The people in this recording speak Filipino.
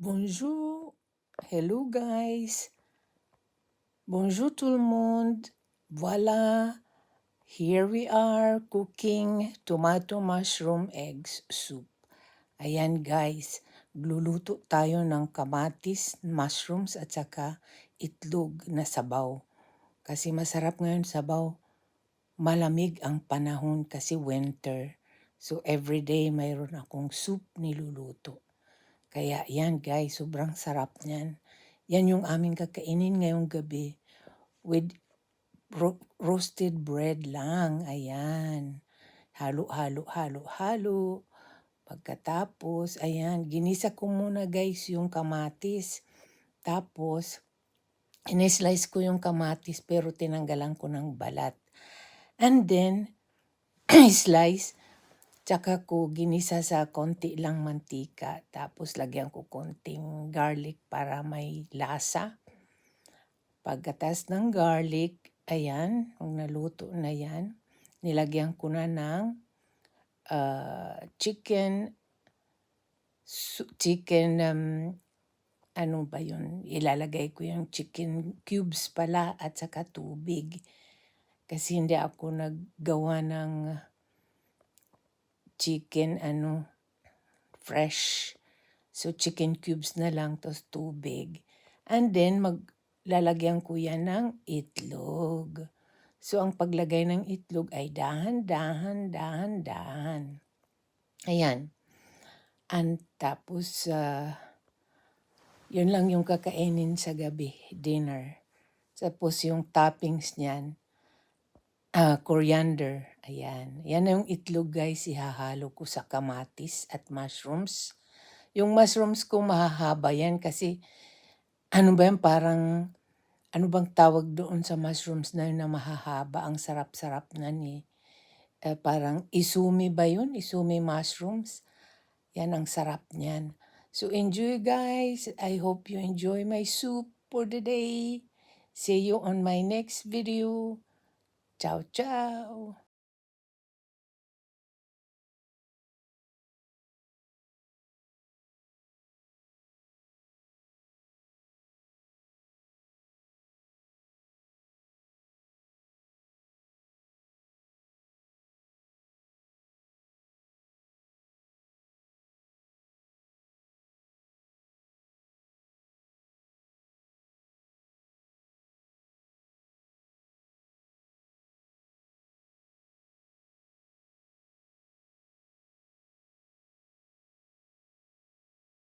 Bonjour, hello guys, bonjour tout le monde. Voilà, here we are cooking tomato mushroom eggs soup. Ayan guys, gluluto tayo ng kamatis, mushrooms at saka itlog na sabaw. Kasi masarap ngayon sabaw. Malamig ang panahon kasi winter. So everyday mayroon akong soup niluluto. Kaya yan guys, sobrang sarap niyan. Yan yung aming kakainin ngayong gabi with roasted bread lang. Ayan. Halo, halo, halo, halo. Pagkatapos, ayan, ginisa ko muna guys yung kamatis. Tapos, in-slice ko yung kamatis pero tinanggalan ko ng balat. And then, slice, tsaka ko ginisa sa konti lang mantika. Tapos lagyan ko konting garlic para may lasa. Pagkatas ng garlic, ayan, kung naluto na yan, nilagyan ko na ng chicken, ano ba yun? Ilalagay ko yung chicken cubes pala at saka tubig. Kasi hindi ako naggawa ng chicken fresh. So chicken cubes na lang, tapos tubig. And then maglalagyan ko yan ng itlog. So ang paglagay ng itlog ay dahan-dahan, dahan-dahan. Ayan. And tapos, yun lang yung kakainin sa gabi, dinner. Tapos yung toppings niyan, coriander. Ayan. Yan yung itlog guys, ihahalo ko sa kamatis at mushrooms. Yung mushrooms ko mahahaba yan kasi ano ba yan, parang ano bang tawag doon sa mushrooms na yun na mahahaba? Ang sarap-sarap na ni. Parang isumi ba yun? Isumi mushrooms. Yan ang sarap niyan. So enjoy guys. I hope you enjoy my soup for the day. See you on my next video. Ciao, ciao.